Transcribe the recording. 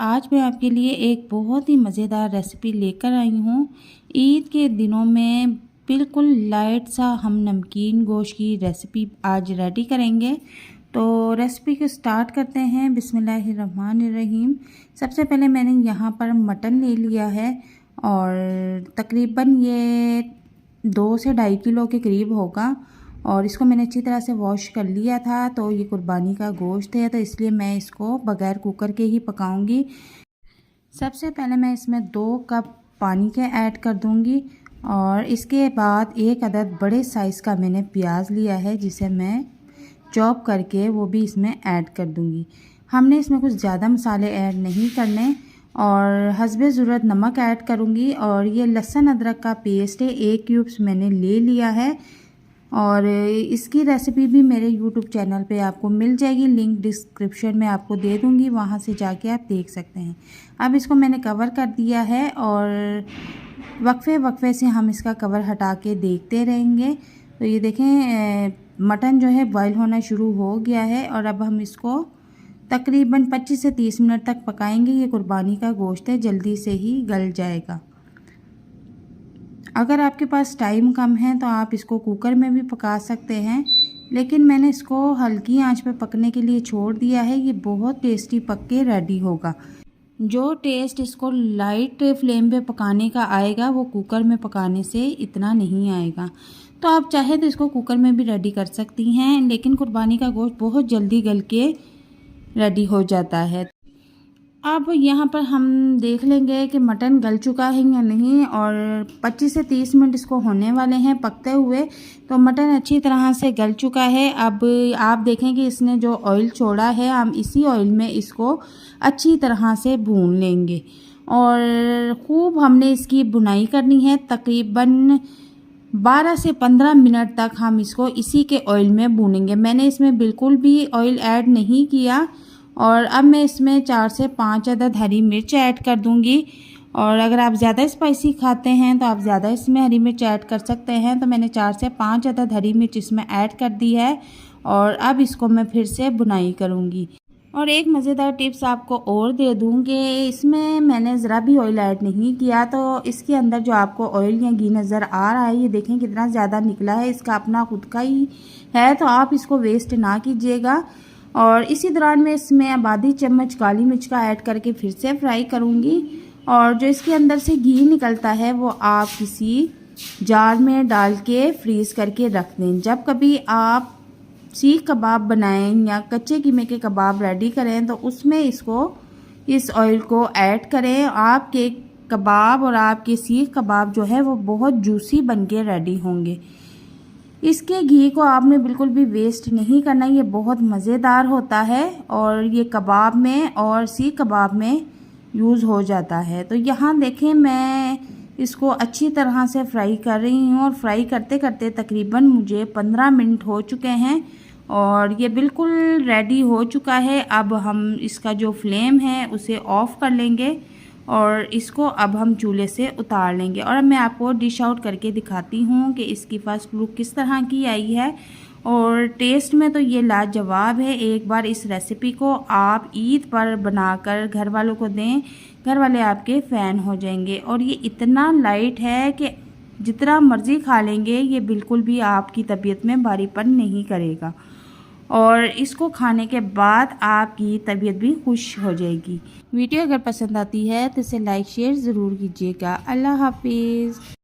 आज मैं आपके लिए एक बहुत ही मज़ेदार रेसिपी लेकर आई हूँ। ईद के दिनों में बिल्कुल लाइट सा हम नमकीन गोश्त की रेसिपी आज रेडी करेंगे। तो रेसिपी को स्टार्ट करते हैं। बिस्मिल्लाहिर्रहमानिर्रहीम। सबसे पहले मैंने यहाँ पर मटन ले लिया है और तकरीबन ये 2 से 2.5 किलो के करीब होगा और इसको मैंने अच्छी तरह से वॉश कर लिया था। तो ये कुर्बानी का गोश्त है तो इसलिए मैं इसको बग़ैर कुकर के ही पकाऊंगी। सबसे पहले मैं इसमें 2 कप पानी के ऐड कर दूंगी और इसके बाद 1 अदद बड़े साइज़ का मैंने प्याज लिया है जिसे मैं चॉप करके वो भी इसमें ऐड कर दूंगी। हमने इसमें कुछ ज़्यादा मसाले ऐड नहीं करने और हस्बे ज़रूरत नमक ऐड करूँगी। और ये लहसुन अदरक का पेस्ट है, 1 क्यूब्स मैंने ले लिया है और इसकी रेसिपी भी मेरे YouTube चैनल पे आपको मिल जाएगी। लिंक डिस्क्रिप्शन में आपको दे दूँगी, वहाँ से जाके आप देख सकते हैं। अब इसको मैंने कवर कर दिया है और वक्फे से हम इसका कवर हटा के देखते रहेंगे। तो ये देखें मटन जो है बॉईल होना शुरू हो गया है और अब हम इसको तकरीबन 25 से 30 मिनट तक पकाएंगे। ये कुर्बानी का गोश्त है, जल्दी से ही गल जाएगा। अगर आपके पास टाइम कम है तो आप इसको कुकर में भी पका सकते हैं, लेकिन मैंने इसको हल्की आंच पे पकने के लिए छोड़ दिया है। ये बहुत टेस्टी पक के रेडी होगा। जो टेस्ट इसको लाइट फ्लेम पे पकाने का आएगा वो कुकर में पकाने से इतना नहीं आएगा। तो आप चाहे तो इसको कुकर में भी रेडी कर सकती हैं, लेकिन कुर्बानी का गोश्त बहुत जल्दी गल के रेडी हो जाता है। अब यहाँ पर हम देख लेंगे कि मटन गल चुका है या नहीं और 25 से 30 मिनट इसको होने वाले हैं पकते हुए। तो मटन अच्छी तरह से गल चुका है। अब आप देखें कि इसने जो ऑयल छोड़ा है, हम इसी ऑयल में इसको अच्छी तरह से भून लेंगे और खूब हमने इसकी भुनाई करनी है। तकरीबन 12 से 15 मिनट तक हम इसको इसी के ऑयल में भूनेंगे। मैंने इसमें बिल्कुल भी ऑयल ऐड नहीं किया और अब मैं इसमें 4 से 5 अदद हरी मिर्च ऐड कर दूंगी। और अगर आप ज़्यादा स्पाइसी खाते हैं तो आप ज़्यादा इसमें हरी मिर्च ऐड कर सकते हैं। तो मैंने 4 से 5 अदद हरी मिर्च इसमें ऐड कर दी है और अब इसको मैं फिर से भुनाई करूंगी। और एक मज़ेदार टिप्स आपको और दे दूँगी, इसमें मैंने ज़रा भी ऑयल ऐड नहीं किया। तो इसके अंदर जो आपको ऑयल या घी नज़र आ रहा है, ये देखें कितना ज़्यादा निकला है, इसका अपना खुद का ही है। तो आप इसको वेस्ट ना कीजिएगा। और इसी दौरान मैं इसमें अब आधी चम्मच काली मिर्च का ऐड करके फिर से फ्राई करूँगी। और जो इसके अंदर से घी निकलता है वो आप किसी जार में डाल के फ्रीज़ करके रख दें। जब कभी आप सीख कबाब बनाएं या कच्चे कीमे के कबाब रेडी करें तो उसमें इस ऑयल को ऐड करें। आपके कबाब और आपके सीख कबाब जो है वो बहुत जूसी बन के रेडी होंगे। इसके घी को आपने बिल्कुल भी वेस्ट नहीं करना, ये बहुत मज़ेदार होता है और ये कबाब में और सीख कबाब में यूज़ हो जाता है। तो यहाँ देखें मैं इसको अच्छी तरह से फ्राई कर रही हूँ और फ्राई करते करते तकरीबन मुझे 15 मिनट हो चुके हैं और ये बिल्कुल रेडी हो चुका है। अब हम इसका जो फ्लेम है उसे ऑफ़ कर लेंगे और इसको अब हम चूल्हे से उतार लेंगे। और अब मैं आपको डिश आउट करके दिखाती हूँ कि इसकी फर्स्ट लुक किस तरह की आई है और टेस्ट में तो ये लाजवाब है। एक बार इस रेसिपी को आप ईद पर बनाकर घर वालों को दें, घर वाले आपके फ़ैन हो जाएंगे। और ये इतना लाइट है कि जितना मर्ज़ी खा लेंगे, ये बिल्कुल भी आपकी तबीयत में भारीपन नहीं करेगा और इसको खाने के बाद आपकी तबीयत भी खुश हो जाएगी। वीडियो अगर पसंद आती है तो इसे लाइक शेयर ज़रूर कीजिएगा। अल्लाह हाफिज़।